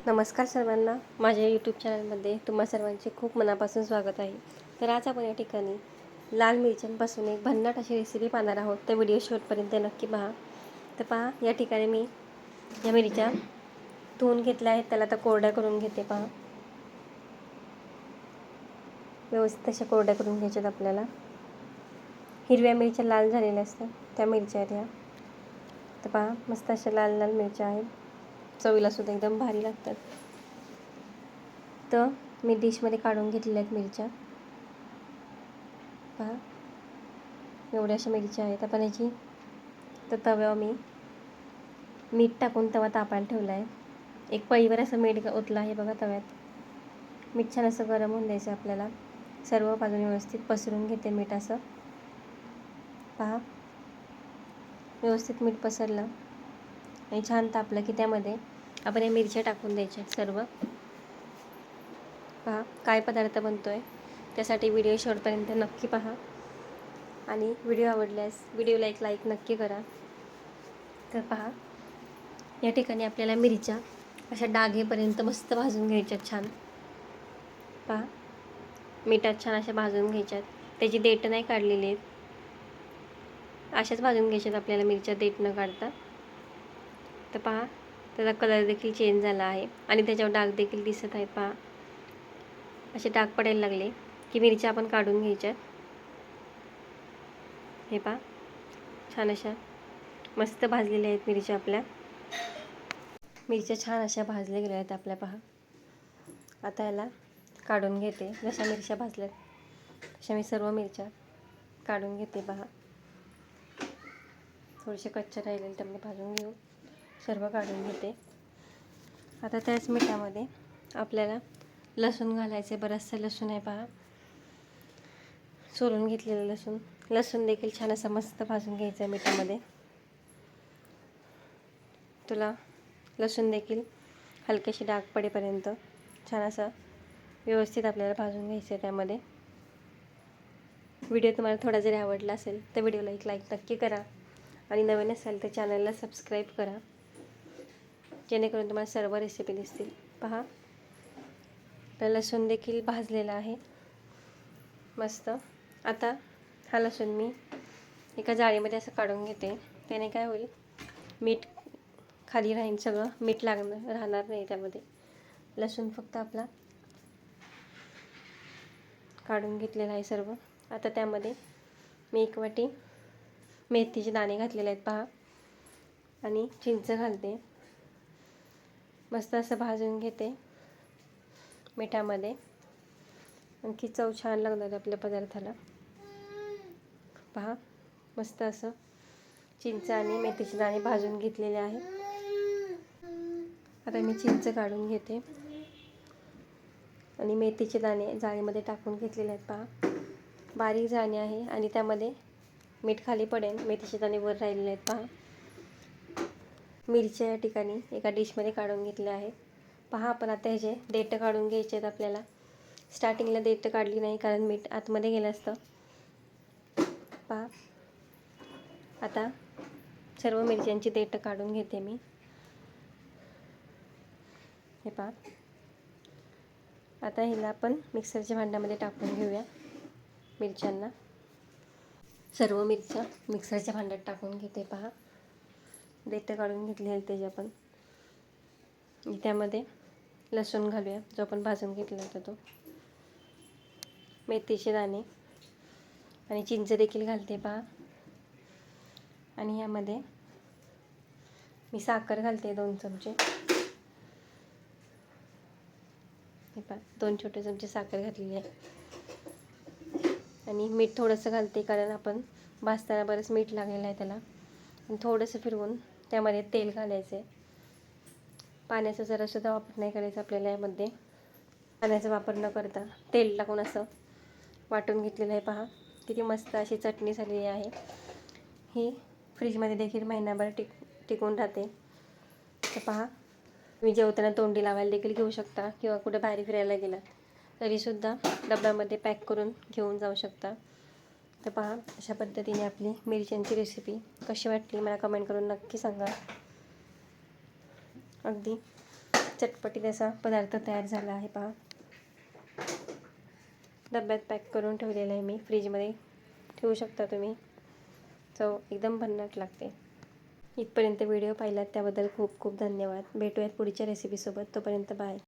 नमस्कार सर्वांना, माझ्या यूट्यूब चॅनलमध्ये तुम्हा सर्वांचे खूप मनापासून स्वागत आहे. तर आज आपण या ठिकाणी लाल मिरच्यांपासून एक भन्नाट अशी रेसिपी पाहणार आहोत. तर व्हिडिओ शेवटपर्यंत नक्की पहा. तर पहा, या ठिकाणी मी या मिरच्या धुवून घेतल्या आहेत. त्याला आता कोरड्या करून घेते. पहा, व्यवस्थित अशा कोरड्या करून घ्यायच्यात आपल्याला. हिरव्या मिरच्या लाल झालेल्या असतात त्या मिरच्या आहेत ह्या. तर पहा, मस्त अशा लाल लाल मिरच्या आहेत. चवीला सुद्धा एकदम भारी लागतात. तर मी डिशमध्ये काढून घेतलेल्या आहेत मिरच्या. पहा, एवढ्या अशा मिरच्या आहेत. आपण याची तर तव्यावर मी मीठ टाकून तवा तापायला ठेवला आहे. एक पळीवर असं मीठ ओतलं आहे बघा तव्यात. मीठ छान असं गरम होऊन द्यायचं आपल्याला. सर्व बाजूने व्यवस्थित पसरून घेते मीठ असं. पहा, व्यवस्थित मीठ पसरलं आणि छान तापलं की त्यामध्ये आपण या मिरच्या टाकून द्यायच्या सर्व. पहा, काय पदार्थ बनतो आहे त्यासाठी व्हिडिओ शेवटपर्यंत नक्की पहा. आणि व्हिडिओ आवडल्यास व्हिडिओला एक लाईक नक्की करा. तर पहा, या ठिकाणी आपल्याला मिरच्या अशा डागेपर्यंत मस्त भाजून घ्यायच्यात छान. पहा, मिठात छान अशा भाजून घ्यायच्यात. त्याची देठं नाही काढलेली आहेत. अशाच भाजून घ्यायच्यात आपल्याला मिरच्या, देठ न काढता. तर पहा, त्याचा कलर देखील चेंज झाला आहे आणि त्याच्यावर डाग देखील दिसत आहेत. पहा, असे डाग पडायला लागले की मिरच्या आपण काढून घ्यायच्यात. हे पहा, छान अशा मस्त भाजलेल्या आहेत मिरच्या आपल्या. मिरच्या छान अशा भाजल्या गेल्या आहेत आपल्या. पहा, आता याला काढून घेते. जशा मिरच्या भाजल्यात तशा मी सर्व मिरच्या काढून घेते. पहा, थोडेसे कच्चे राहिलेले त्यामध्ये भाजून घेऊ. सर्व काढून घेते. आता त्याच मिठामध्ये आपल्याला लसूण घालायचे. बराचसा लसूण आहे. पहा, सोलून घेतलेलं लसूण. लसूण देखील छान असं मस्त भाजून घ्यायचं आहे मिठामध्ये. तुला लसूण देखील हलकेशी डाग पडेपर्यंत छान असं व्यवस्थित आपल्याला भाजून घ्यायचं आहे त्यामध्ये. व्हिडिओ तुम्हाला थोडा जरी आवडला असेल तर व्हिडिओला एक लाईक नक्की करा आणि नवीन असाल तर चॅनलला सबस्क्राईब करा, जेणेकरून तुम्हाला सर्व रेसिपी दिसतील. पहा, तर लसूण देखील भाजलेला आहे मस्त. आता हा लसूण मी एका जाळीमध्ये असं काढून घेते. त्याने काय होईल, मीठ खाली राहील, सगळं मीठ राहणार नाही त्यामध्ये. लसूण फक्त आपला काढून घेतलेला आहे सर्व. आता त्यामध्ये मी 1 वाटी मेथीचे दाणे घातलेले आहेत. पहा, आणि चिंच घालते. मस्त असं भाजून घेते मिठामध्ये. आणखी चव छान लागणार आपल्या पदार्थाला. पहा, मस्त असं चिंच आणि मेथीचे दाणे भाजून घेतलेले आहे. आता मी चिंच काढून घेते आणि मेथीचे दाणे जाळीमध्ये टाकून घेतलेले आहेत. पहा, बारीक जाळी आहे आणि त्यामध्ये मीठ खाली पडेल, मेथीचे दाणे वर राहिलेले आहेत. पहा, मिरच्या या ठिकाणी एका डिशमध्ये काढून घेतल्या आहेत. पहा, आपण आता ह्याचे देठं काढून घ्यायचे आहेत आपल्याला. स्टार्टिंगला देठं काढली नाही कारण मीठ आतमध्ये गेलं असतं. पहा, आता सर्व मिरच्यांची देठं काढून घेते मी. हे पहा, आता ह्याला आपण मिक्सरच्या भांड्यामध्ये टाकून घेऊया मिरच्यांना. सर्व मिरच्या मिक्सरच्या भांड्यात टाकून घेते. पहा, देठं काढून घेतली आहे त्याची आपण. त्यामध्ये लसूण घालूया जो आपण भाजून घेतला होता तो, मेथीचे दाणे आणि चिंच देखील घालते. पहा, आणि यामध्ये मी साखर घालते 2 चमचे. हे पहा, 2 छोटे चमचे साखर घातलेली आहे. आणि मीठ थोडंसं घालते कारण आपण भाजताना बरंच मीठ लागलेलं आहे त्याला. आणि थोडंसं फिरवून त्यामध्ये तेल घालायचं आहे. पाण्याचा जरासुद्धा वापर नाही करायचा आपल्याला यामध्ये. पाण्याचा वापर न करता तेल टाकून असं वाटून घेतलेलं आहे. पहा, किती मस्त अशी चटणी झालेली आहे. ही फ्रीजमध्ये देखील महिनाभर टिकून राहते. तर पहा, तुम्ही जेवताना तोंडी लावायला देखील घेऊ शकता किंवा कुठे बाहेर फिरायला गेला तरीसुद्धा डब्यामध्ये पॅक करून घेऊन जाऊ शकता. तर पहा, अशा पद्धतीने आपली मिरच्यांची रेसिपी कशी वाटली मला कमेंट करून नक्की सांगा. अगदी चटपटीत असा पदार्थ तयार झाला आहे पहा. डब्यात पॅक करून ठेवलेला आहे मी, फ्रीजमध्ये ठेवू शकता तुम्ही. चव एकदम भन्नाट लागते. इथपर्यंत व्हिडिओ पाहिलात त्याबद्दल खूप खूप धन्यवाद. भेटूयात पुढच्या रेसिपीसोबत. तोपर्यंत बाय.